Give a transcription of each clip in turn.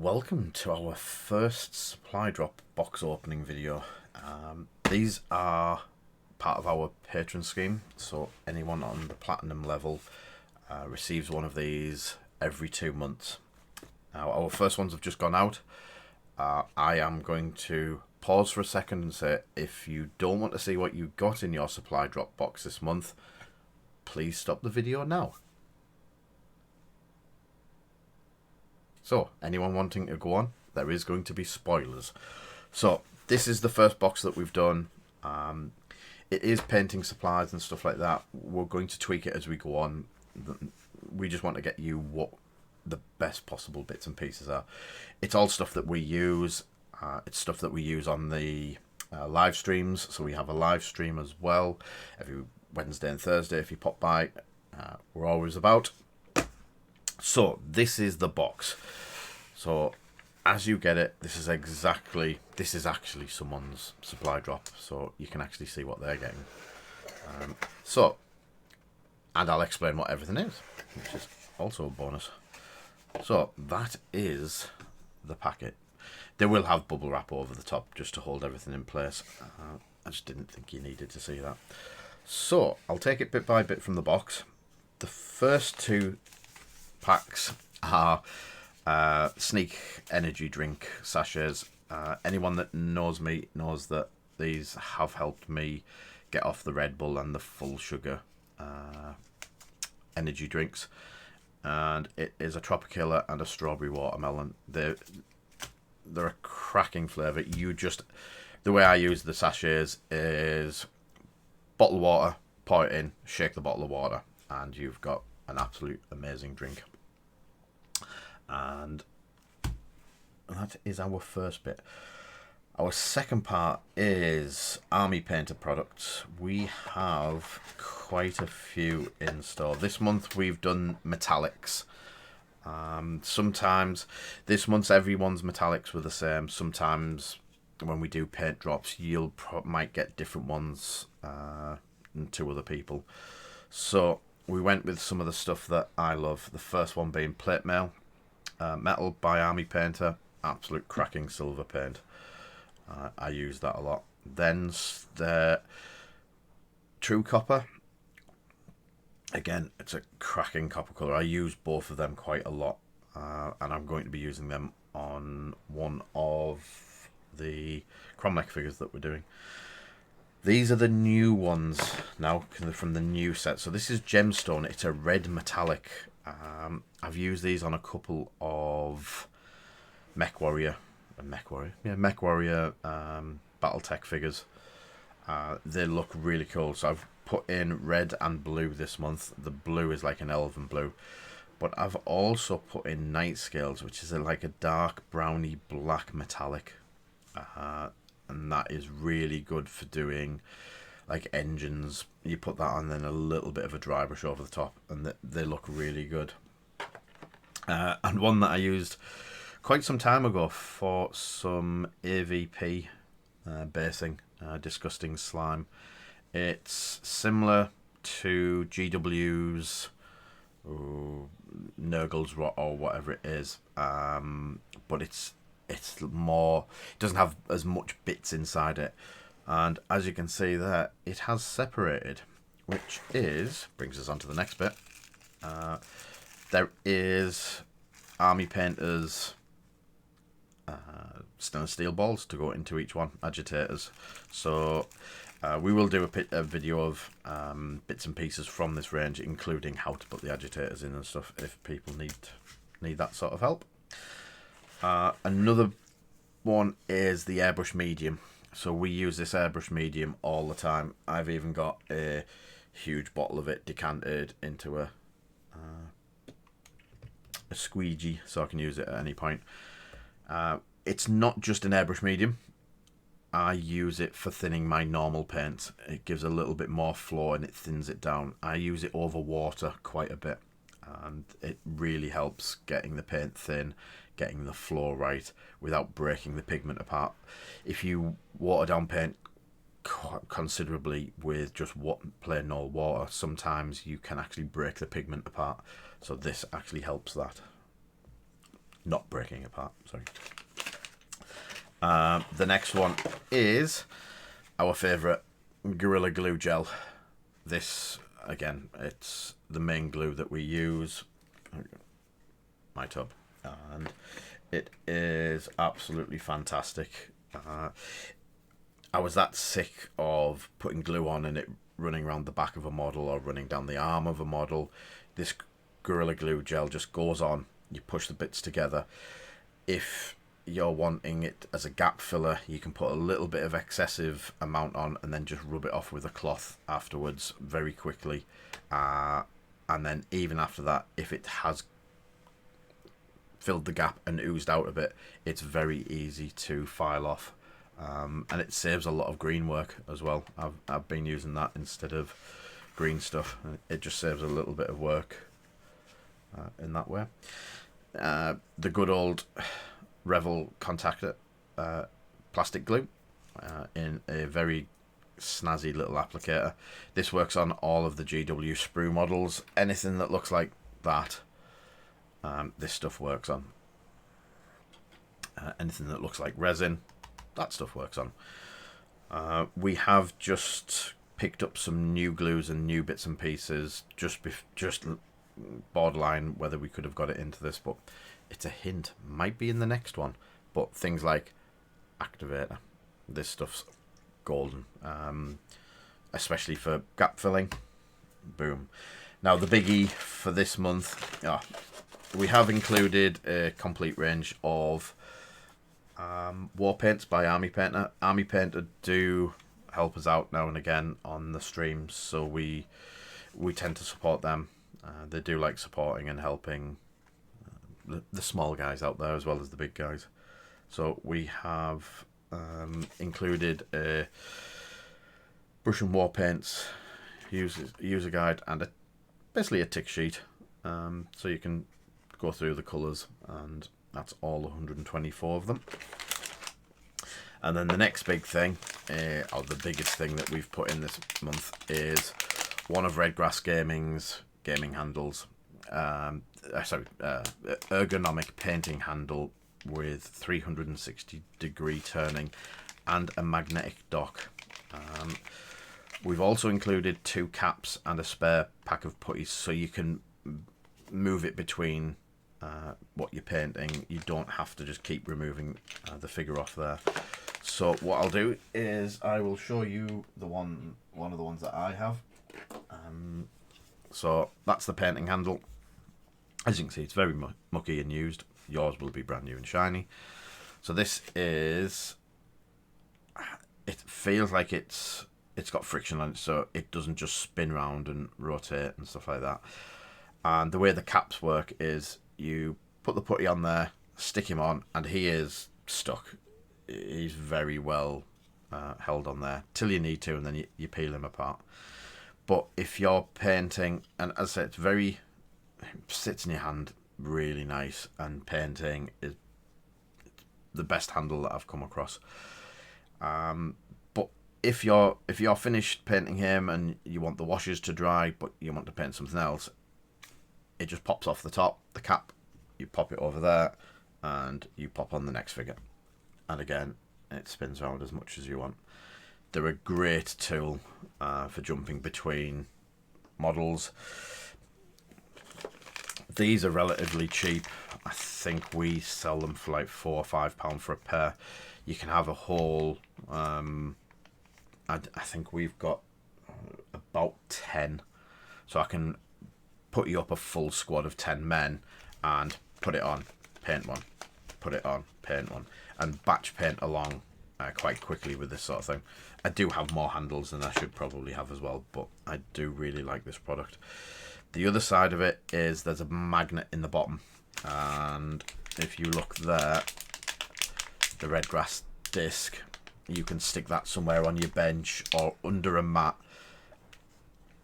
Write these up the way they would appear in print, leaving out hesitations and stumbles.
Welcome to our first supply drop box opening video. These are part of our patron scheme, so anyone on the platinum level receives one of these every 2 months. Now our first ones have just gone out. I am going to pause for a second and say, if you don't want to see what you got in your supply drop box this month, please stop the video now. So, anyone wanting to go on, there is going to be spoilers. So, this is the first box that we've done. It is painting supplies and stuff like that. We're going to tweak it as we go on. We just want to get you what the best possible bits and pieces are. It's all stuff that we use. It's stuff that we use on the live streams. So we have a live stream as well every Wednesday and Thursday. If you pop by, we're always about. So this is the box. So as you get it, this is actually someone's supply drop, so you can actually see what they're getting. And I'll explain what everything is, which is also a bonus. So that is the packet. They will have bubble wrap over the top just to hold everything in place. I just didn't think you needed to see that. So I'll take it bit by bit from the box. The first two packs are Sneak energy drink sachets. Anyone that knows me knows that these have helped me get off the Red Bull and the full sugar energy drinks. And it is a Tropicilla and a strawberry watermelon. They're a cracking flavour. The way I use the sachets is bottle of water, pour it in, shake the bottle of water, and you've got an absolute amazing drink. And that is our first bit. Our second part is Army Painter products. We have quite a few in store. This month we've done metallics. Sometimes this month everyone's metallics were the same. Sometimes when we do paint drops, you'll might get different ones than two other people. So we went with some of the stuff that I love. The first one being plate mail. Metal by Army Painter, absolute cracking silver paint. I use that a lot. Then the True Copper. Again, it's a cracking copper colour. I use both of them quite a lot, and I'm going to be using them on one of the Cromlech figures that we're doing. These are the new ones now from the new set. So this is Gemstone. It's a red metallic. I've used these on a couple of MechWarrior Battletech figures. They look really cool. So I've put in red and blue this month. The blue is like an elven blue, but I've also put in night scales, which is like a dark browny black metallic, and that is really good for doing like engines. You put that on, then a little bit of a dry brush over the top, and they look really good. And one that I used quite some time ago for some AVP basing, Disgusting Slime. It's similar to GW's Nurgle's Rot or whatever it is, but it's more, it doesn't have as much bits inside it. And as you can see there, it has separated, which brings us on to the next bit. There is Army Painter's stainless steel balls to go into each one, agitators. So we will do a video of bits and pieces from this range, including how to put the agitators in and stuff, if people need that sort of help. Another one is the Airbrush Medium. So we use this Airbrush Medium all the time. I've even got a huge bottle of it decanted into a squeegee, so I can use it at any point. It's not just an Airbrush Medium. I use it for thinning my normal paint. It gives a little bit more flow and it thins it down. I use it over water quite a bit, and it really helps getting the paint thin, getting the flow right without breaking the pigment apart. If you water down paint considerably with just plain old water, sometimes you can actually break the pigment apart. So this actually helps that. not breaking apart, sorry. The next one is our favourite Gorilla Glue gel. This, again, it's the main glue that we use. My tub. And it is absolutely fantastic. I was that sick of putting glue on and it running around the back of a model or running down the arm of a model. This Gorilla Glue gel just goes on. You push the bits together. If you're wanting it as a gap filler, you can put a little bit of excessive amount on and then just rub it off with a cloth afterwards very quickly. And then even after that, if it has filled the gap and oozed out a bit, it's very easy to file off. And it saves a lot of green work as well. I've been using that instead of green stuff. It just saves a little bit of work in that way. The good old Revel contactor plastic glue in a very snazzy little applicator. This works on all of the GW sprue models. Anything that looks like that, this stuff works on. Anything that looks like resin, that stuff works on. We have just picked up some new glues and new bits and pieces, just borderline whether we could have got it into this, but it's a hint, might be in the next one. But things like activator, this stuff's golden, especially for gap filling. Boom. Now the biggie for this month, we have included a complete range of war paints by Army Painter. Army Painter do help us out now and again on the streams, so we tend to support them. They do like supporting and helping the small guys out there as well as the big guys. So we have included a brush and war paints user guide and basically a tick sheet, so you can go through the colours, and that's all 124 of them. And then the next big thing, or the biggest thing that we've put in this month, is one of Redgrass Gaming's gaming handles. Ergonomic painting handle with 360 degree turning and a magnetic dock. We've also included 2 caps and a spare pack of putties, so you can move it between what you're painting. You don't have to just keep removing the figure off there. So what I'll do is I will show you one of the ones that I have. So that's the painting handle. As you can see, it's very mucky and used. Yours will be brand new and shiny. So this is, it feels like it's got friction on it, so it doesn't just spin around and rotate and stuff like that. And the way the caps work is you put the putty on there, stick him on, and he is stuck. He's very well held on there till you need to, and then you peel him apart. But if you're painting, and as I said, it sits in your hand really nice, and painting is the best handle that I've come across. But if you're finished painting him and you want the washes to dry, but you want to paint something else, it just pops off the top, the cap, you pop it over there, and you pop on the next figure. And again, it spins around as much as you want. They're a great tool for jumping between models. These are relatively cheap. I think we sell them for like £4 or £5 for a pair. You can have a whole, I think we've got about 10. So I can put you up a full squad of 10 men and put it on, paint one, put it on, paint one, and batch paint along quite quickly with this sort of thing. I do have more handles than I should probably have as well, but I do really like this product. The other side of it is there's a magnet in the bottom, and if you look there, the Redgrass disc, you can stick that somewhere on your bench or under a mat,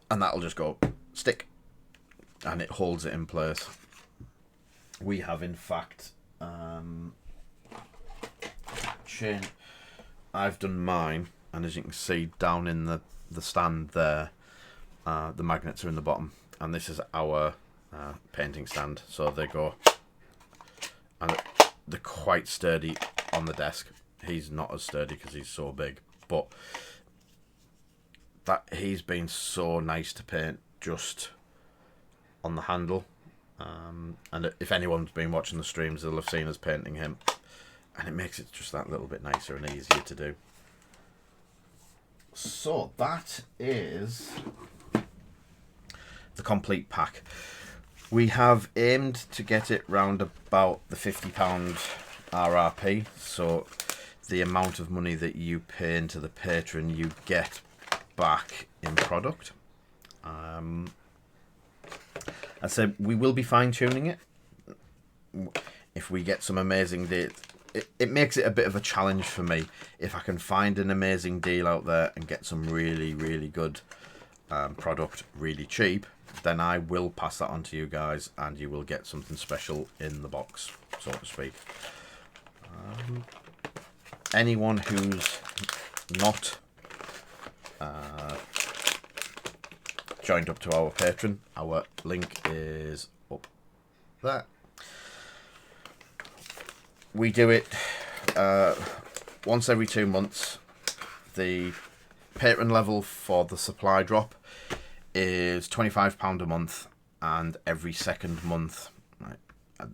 and that'll just go stick, and it holds it in place. We have in fact I've done mine, and as you can see down in the stand there, the magnets are in the bottom, and this is our painting stand, so they go and they're quite sturdy on the desk. He's not as sturdy because he's so big, but that he's been so nice to paint just on the handle. And if anyone's been watching the streams, they'll have seen us painting him, and it makes it just that little bit nicer and easier to do. So that is the complete pack. We have aimed to get it round about the £50 RRP, so the amount of money that you pay into the patron you get back in product. I said we will be fine-tuning it if we get some amazing deals. It makes it a bit of a challenge for me. If I can find an amazing deal out there and get some really, really good product really cheap, then I will pass that on to you guys, and you will get something special in the box, so to speak. Anyone who's not joined up to our Patreon, our link is up there. We do it once every 2 months. The patron level for the supply drop is £25 a month, and every second month, right,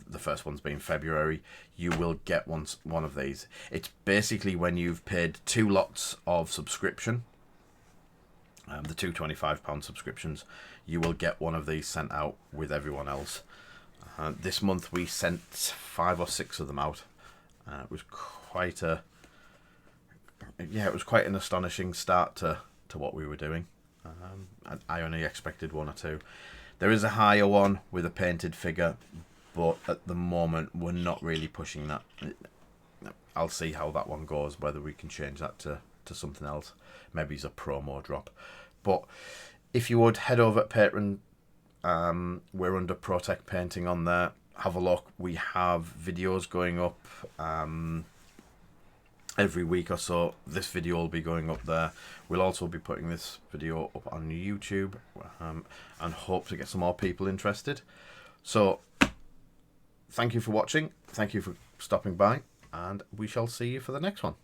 the first one's been February, you will get one of these. It's basically when you've paid 2 lots of subscription, the two £25 subscriptions, you will get one of these sent out with everyone else. This month we sent 5 or 6 of them out. It was quite an astonishing start to what we were doing. I only expected 1 or 2. There is a higher one with a painted figure, but at the moment we're not really pushing that. I'll see how that one goes, whether we can change that to something else. Maybe it's a promo drop. But if you would head over at Patreon, we're under Protect Painting on there. Have a look. We have videos going up every week or so. This video will be going up there. We'll also be putting this video up on YouTube, and hope to get some more people interested. So thank you for watching. Thank you for stopping by, and we shall see you for the next one.